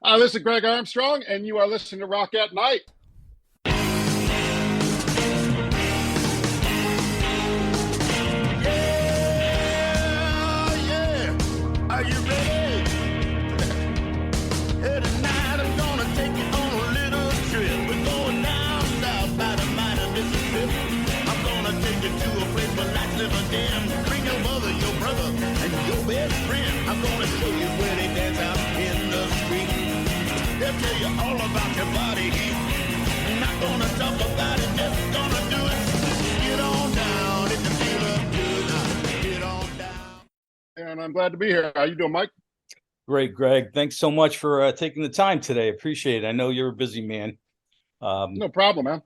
This is Greg Armstrong, and you are listening to Rock at Night. Yeah. Are you ready? Hey, tonight I'm gonna take you on a little trip. We're going down south by the mighty Mississippi. I'm gonna take you to a place where lights never dim. Bring your mother, your brother, and your best friend. I'm gonna show you where they dance out in the street. They'll tell you all about your body heat. I'm not gonna talk about it, just gonna do it. Get on down, if you feel up good, now get on down. And I'm glad to be here. How you doing, Mike? Great, Greg. Thanks so much for taking the time today. Appreciate it. I know you're a busy man. No problem, man.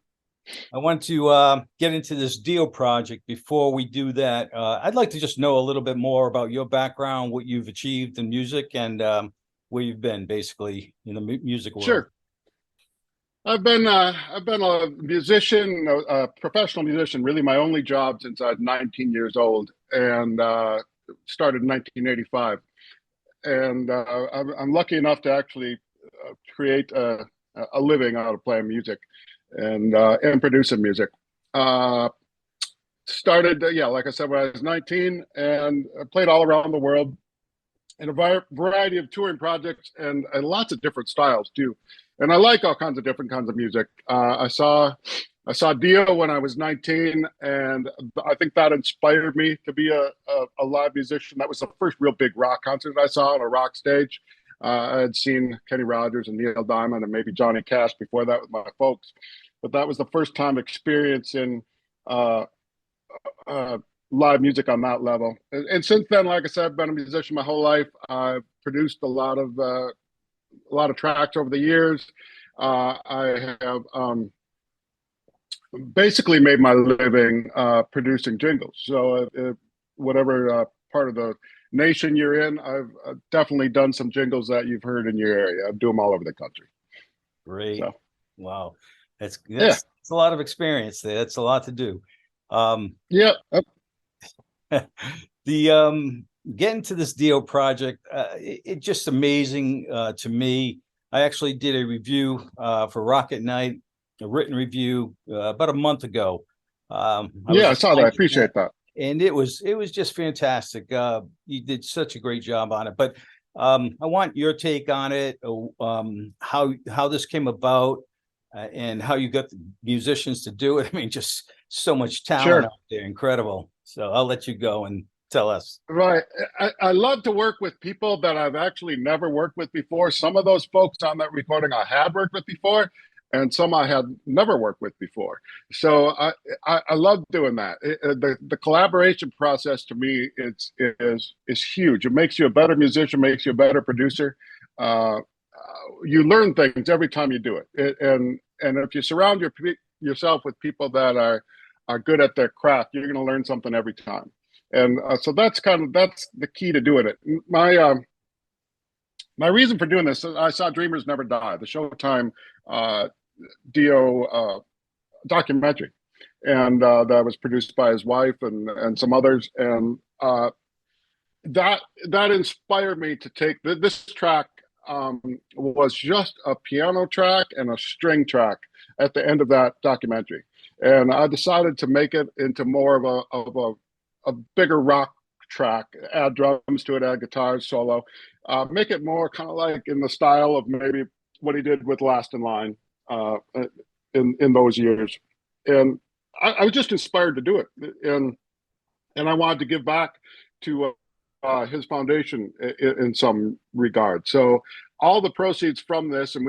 I want to get into this Dio project. Before we do that, I'd like to just know a little bit more about your background, what you've achieved in music, and where you've been, basically, in the music world. Sure. I've been a musician, a professional musician, really my only job since I was 19 years old, and started in 1985. And I'm lucky enough to actually create a living out of playing music and producing music. Started, like I said, when I was 19, and I played all around the world in a variety of touring projects and lots of different styles too. And I like all kinds of different kinds of music. I saw Dio when I was 19, and I think that inspired me to be a live musician. That was the first real big rock concert I saw on a rock stage. I had seen Kenny Rogers and Neil Diamond and maybe Johnny Cash before that with my folks, but that was the first time experiencing live music on that level. And since then, like I said, I've been a musician my whole life. I've produced a lot of tracks over the years. I have basically made my living producing jingles. So whatever part of the nation you're in, I've definitely done some jingles that you've heard in your area. I do them all over the country. Great. So, wow. That's a lot of experience there. That's a lot to do. Yeah. The getting to this Dio project, it's just amazing to me. I actually did a review for Rock at Night, a written review about a month ago. I saw that. I appreciate that. And it was just fantastic. You did such a great job on it. But I want your take on it, how this came about, and how you got the musicians to do it. I mean, just so much talent out there, incredible. So I'll let you go and tell us. Right. I love to work with people that I've actually never worked with before. Some of those folks on that recording I had worked with before, and some I had never worked with before. So I love doing that. The collaboration process to me is huge. It makes you a better musician, makes you a better producer. You learn things every time you do it. And if you surround yourself with people that are good at their craft, you're going to learn something every time. And so that's the key to doing it. My reason for doing this, I saw Dreamers Never Die, the Showtime Dio documentary, and that was produced by his wife and some others, and that inspired me to take this track. Was just a piano track and a string track at the end of that documentary, and I decided to make it into more of a bigger rock track, add drums to it, add guitars, solo, make it more kind of like in the style of maybe what he did with Last in Line in those years. And I was just inspired to do it, and I wanted to give back to his foundation in some regard. So all the proceeds from this, and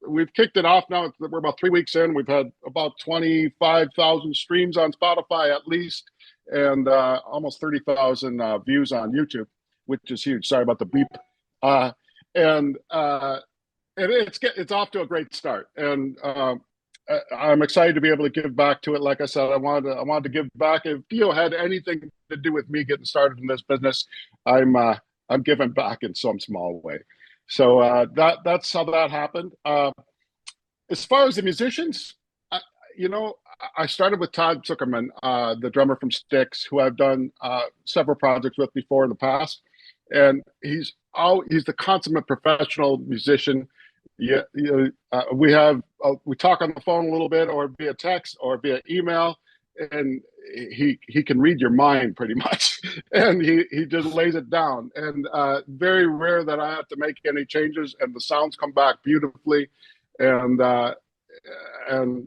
we've kicked it off now. We're about 3 weeks in. We've had about 25,000 streams on Spotify at least, and almost 30,000 views on YouTube, which is huge. Sorry about the beep. And it's off to a great start. And I'm excited to be able to give back to it. Like I said, I wanted to give back. If Dio had anything to do with me getting started in this business, I'm giving back in some small way. So that's how that happened. As far as the musicians, I started with Todd Zuckerman, the drummer from Styx, who I've done several projects with before in the past, and he's the consummate professional musician. Yeah, we talk on the phone a little bit, or via text, or via email, and he can read your mind pretty much, and he just lays it down. And very rare that I have to make any changes, and the sounds come back beautifully, and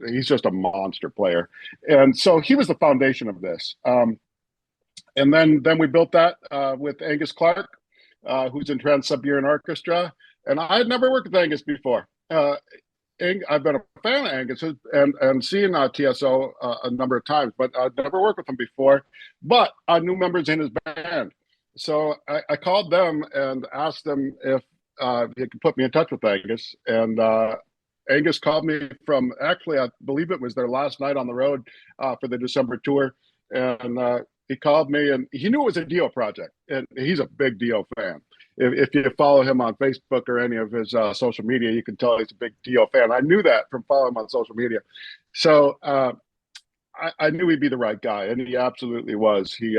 he's just a monster player. And so he was the foundation of this. And then we built that with Angus Clark, who's in Trans-Siberian Orchestra. And I had never worked with Angus before. I've been a fan of Angus and seen TSO a number of times, but I'd never worked with him before. But I knew members in his band. So I called them and asked them if they could put me in touch with Angus. And Angus called me from, actually, I believe it was their last night on the road for the December tour. And he called me, and he knew it was a Dio project. And he's a big Dio fan. If you follow him on Facebook or any of his social media, you can tell he's a big Dio fan. I knew that from following him on social media. So I knew he'd be the right guy, and he absolutely was. He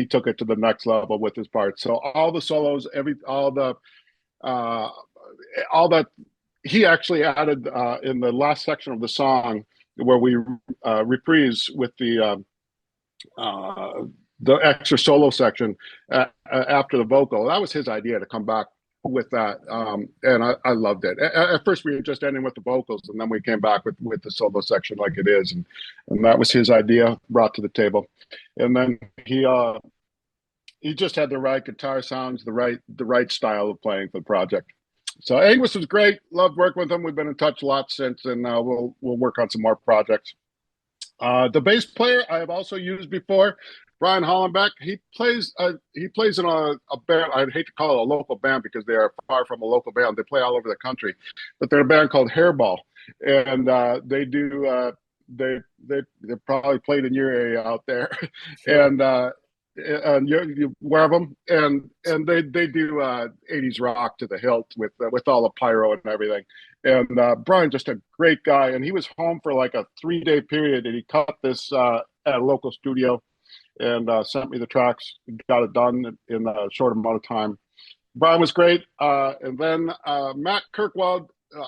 took it to the next level with his parts. So all the solos, all that he actually added in the last section of the song where we reprise with the extra solo section after the vocal. That was his idea to come back with that, and I loved it. At first, we were just ending with the vocals, and then we came back with the solo section like it is, and that was his idea brought to the table. And then he just had the right guitar sounds, the right style of playing for the project. So Angus was great. Loved working with him. We've been in touch a lot since, and we'll work on some more projects. The bass player I have also used before, Brian Hollenbeck. He plays in a band. I'd hate to call it a local band because they are far from a local band. They play all over the country, but they're a band called Hairball, and they do. They probably played in your area out there, sure. And you aware of them, and they do 80s rock to the hilt with all the pyro and everything. And Brian, just a great guy, and he was home for like a 3-day period, and he cut this at a local studio, and sent me the tracks, got it done in a short amount of time. Brian was great. And then Matt Kirkwald,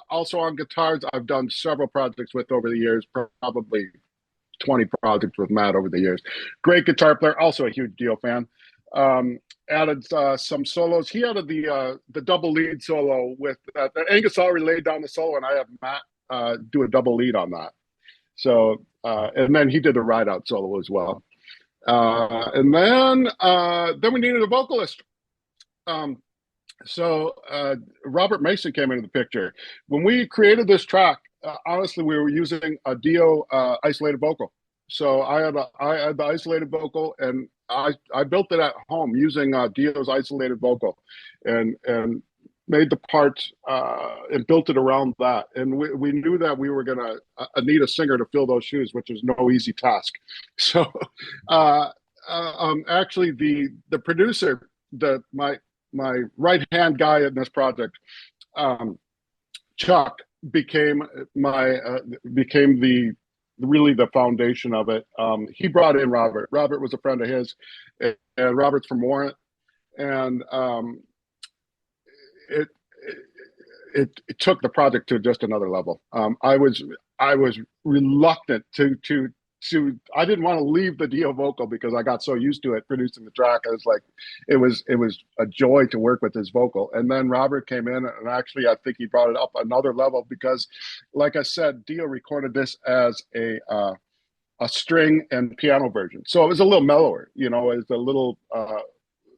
also on guitars. I've done several projects with over the years, probably 20 projects with Matt over the years. Great guitar player, also a huge Dio fan. Added some solos. He added the double lead solo with Angus already laid down the solo, and I have Matt do a double lead on that. So and then he did the ride out solo as well. And then we needed a vocalist. So Robert Mason came into the picture. When we created this track, honestly, we were using a Dio isolated vocal. So I had the isolated vocal, and I built it at home using Dio's isolated vocal, and made the parts and built it around that. And we knew that we were gonna need a singer to fill those shoes, which is no easy task. So actually, the producer, my right hand guy in this project, Chuck, became really the foundation of it. He brought in Robert. Robert was a friend of his, and Robert's from Warrant, and it took the project to just another level. I was reluctant to I didn't want to leave the Dio vocal because I got so used to it producing the track. I was like, it was a joy to work with his vocal. And then Robert came in, and actually I think he brought it up another level because, like I said, Dio recorded this as a string and piano version. So it was a little mellower, it's a little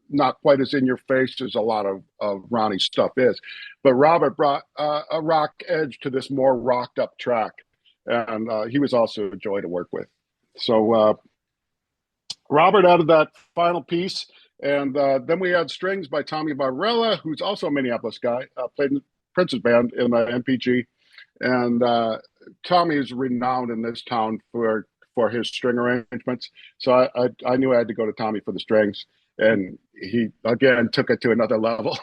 not quite as in your face as a lot of Ronnie's stuff is. But Robert brought a rock edge to this more rocked up track. And he was also a joy to work with. So Robert added that final piece. And then we had strings by Tommy Barella, who's also a Minneapolis guy, played in Prince's band in the MPG. And Tommy is renowned in this town for his string arrangements. So I knew I had to go to Tommy for the strings. And he, again, took it to another level.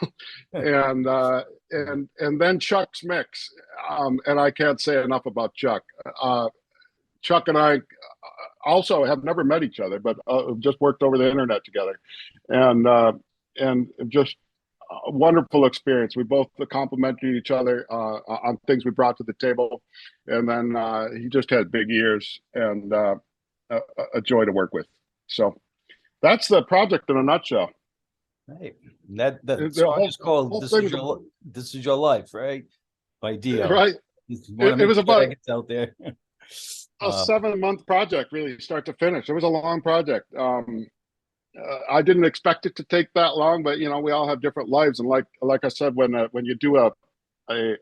And then Chuck's mix. And I can't say enough about Chuck. Chuck and I also have never met each other, but just worked over the internet together. And just a wonderful experience. We both complimented each other on things we brought to the table, and then he just had big ears and a joy to work with. So that's the project in a nutshell. Right. That The song is called whole thing This Is Your Life, right? By Dio. right. Just want to It make was sure about that gets out there. a 7-month project, really, start to finish. It was a long project. I didn't expect it to take that long, but you know, we all have different lives, and like I said, when you do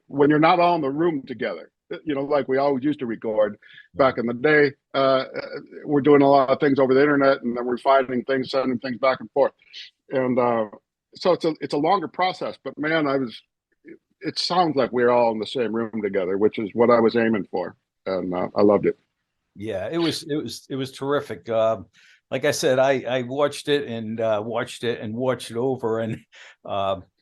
when you're not all in the room together, you know, like we always used to record back in the day, we're doing a lot of things over the internet, and then we're finding things, sending things back and forth, and so it's a longer process. But man, it sounds like we're all in the same room together, which is what I was aiming for, and I loved it. Yeah, it was terrific. Like I said, I watched it and watched it over, and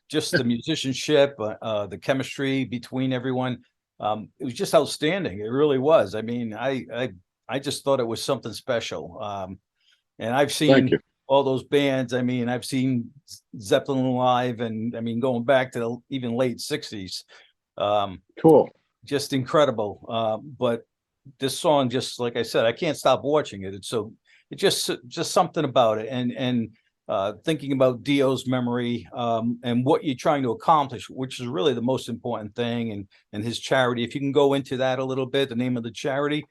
just the musicianship, the chemistry between everyone, it was just outstanding. It really was. I mean, I just thought it was something special. And I've Thank seen you. all those bands. I mean, I've seen Zeppelin live, and I mean, going back to the even late '60s, Cool. just incredible. But this song, just like I said, I can't stop watching it. It's just something about it, and thinking about Dio's memory, and what you're trying to accomplish, which is really the most important thing, and his charity. If you can go into that a little bit, the name of the charity,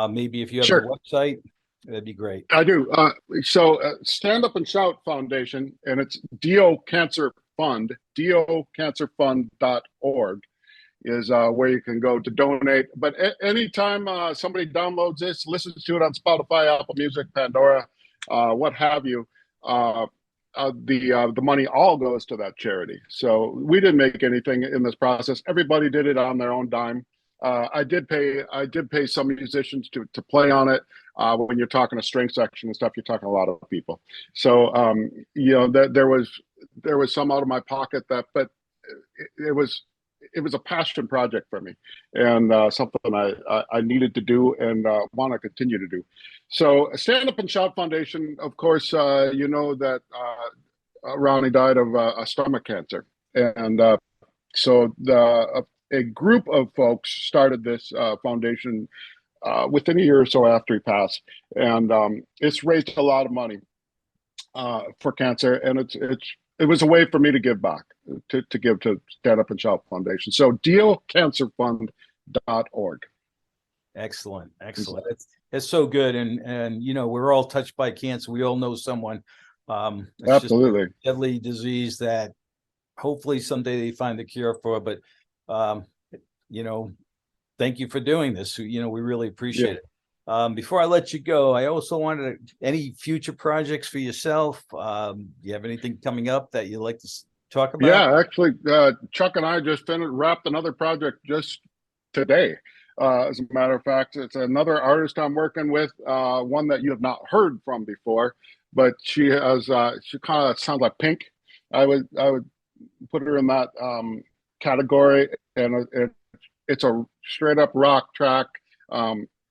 maybe if you have Sure. the website, that'd be great. I do. Stand Up and Shout Foundation, and it's Dio Cancer Fund, diocancerfund.org is where you can go to donate. But anytime somebody downloads this, listens to it on Spotify, Apple Music, Pandora, what have you, the money all goes to that charity. So we didn't make anything in this process. Everybody did it on their own dime. I did pay some musicians to play on it. When you're talking a string section and stuff, you're talking a lot of people. So you know, there was some out of my pocket, but it was a passion project for me, and something I needed to do and want to continue to do. So Stand Up and Shout Foundation, of course, you know that Ronnie died of stomach cancer, and so a group of folks started this foundation within a year or so after he passed, and it's raised a lot of money for cancer, and it was a way for me to give back, to give to Stand Up and Shout Foundation. So diocancerfund.org. Excellent. It's so good, and you know, we're all touched by cancer. We all know someone. It's Absolutely. just a deadly disease that hopefully someday they find the cure for. But you know, thank you for doing this. You know, we really appreciate it. Before I let you go, I also wanted any future projects for yourself. You have anything coming up that you'd like to talk about? Yeah, actually, Chuck and I just wrapped another project just today. As a matter of fact, it's another artist I'm working with, one that you have not heard from before, but she kind of sounds like Pink. I would put her in that category, and it's a straight up rock track,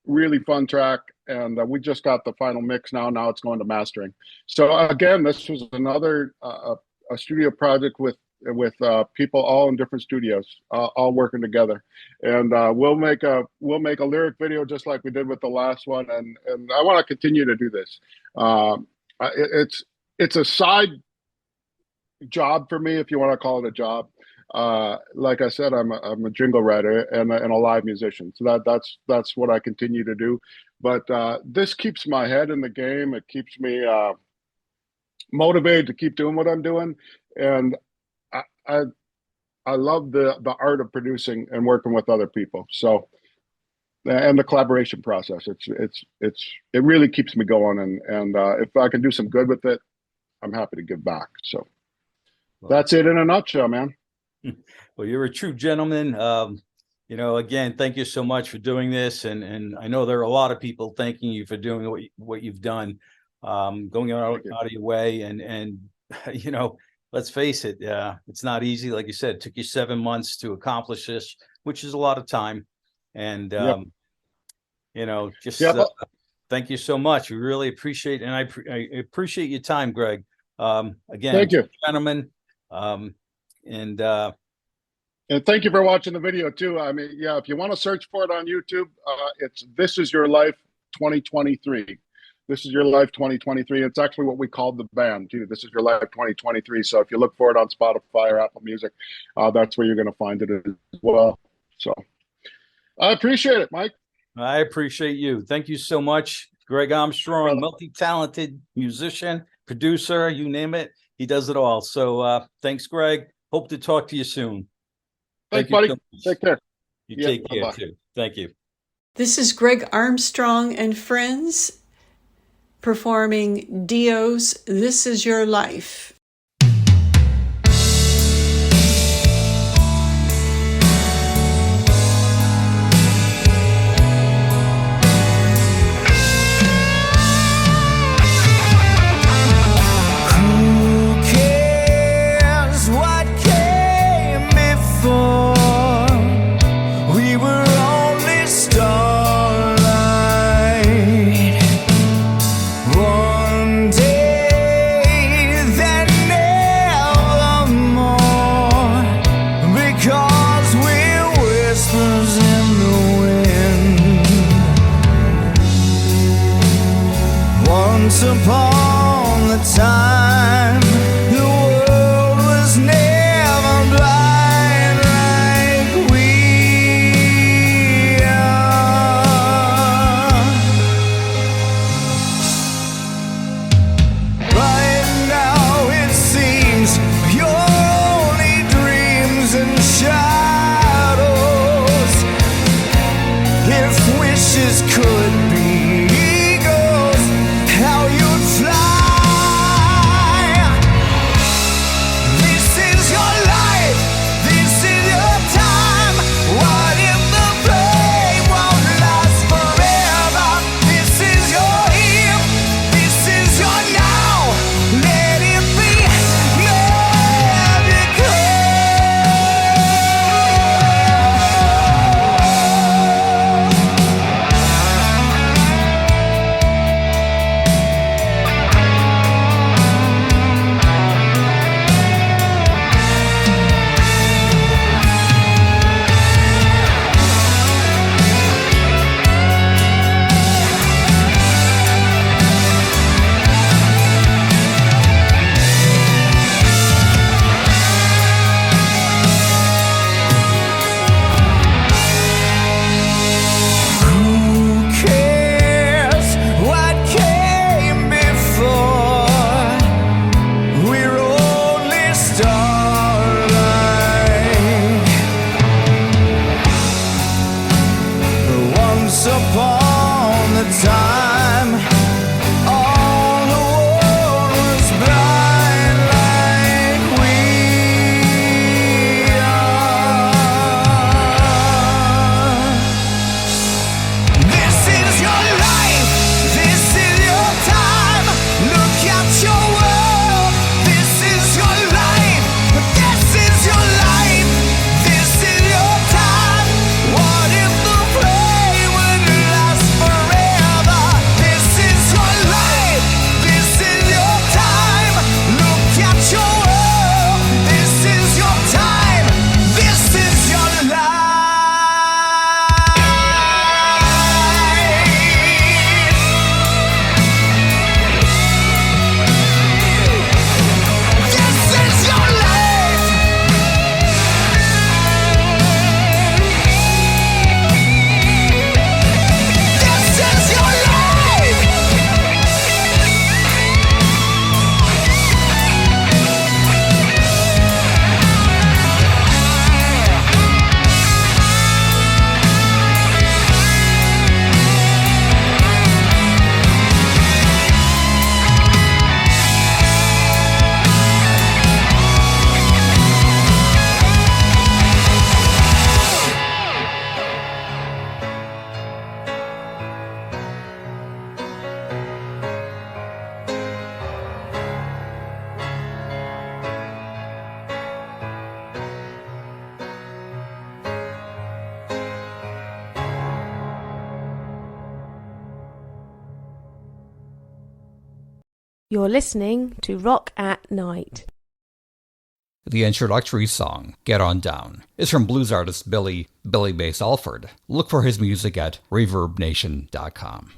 really fun track, and we just got the final mix now. Now it's going to mastering. So again, this was another a studio project with people all in different studios, all working together, and we'll make a lyric video just like we did with the last one, and I want to continue to do this. It's a side job for me, if you want to call it a job. Like I said, I'm a jingle writer and a live musician, so that's what I continue to do. But this keeps my head in the game. It keeps me motivated to keep doing what I'm doing, and I love the art of producing and working with other people. So, and the collaboration process, it really keeps me going, and if I can do some good with it, I'm happy to give back. So that's it in a nutshell, man. Well, you're a true gentleman. You know, again, thank you so much for doing this, and I know there are a lot of people thanking you for doing what you've done, going out of your way, and you know, let's face it, it's not easy. Like you said, it took you 7 months to accomplish this, which is a lot of time, and you know, just thank you so much. We really appreciate it, and I appreciate your time, Greg. Again, thank you, gentlemen. And And thank you for watching the video too. I mean, yeah, if you want to search for it on YouTube, it's This Is Your Life 2023. This is Your Life 2023. It's actually what we called the band too. This is Your Life 2023. So if you look for it on Spotify or Apple Music, that's where you're going to find it as well. So I appreciate it, Mike. I appreciate you. Thank you so much. Greg Armstrong, multi-talented musician, producer, you name it. He does it all. So thanks, Greg. Hope to talk to you soon. Thanks, buddy. Take care. You take care too. Thank you. This is Greg Armstrong and friends performing Dio's This Is Your Life. Once upon a time, the world was never blind like we are. Right now it seems you're only dreams and shadows. If wishes could be You're listening to Rock at Night. The introductory song, Get On Down, is from blues artist Billy Bass Alford. Look for his music at ReverbNation.com.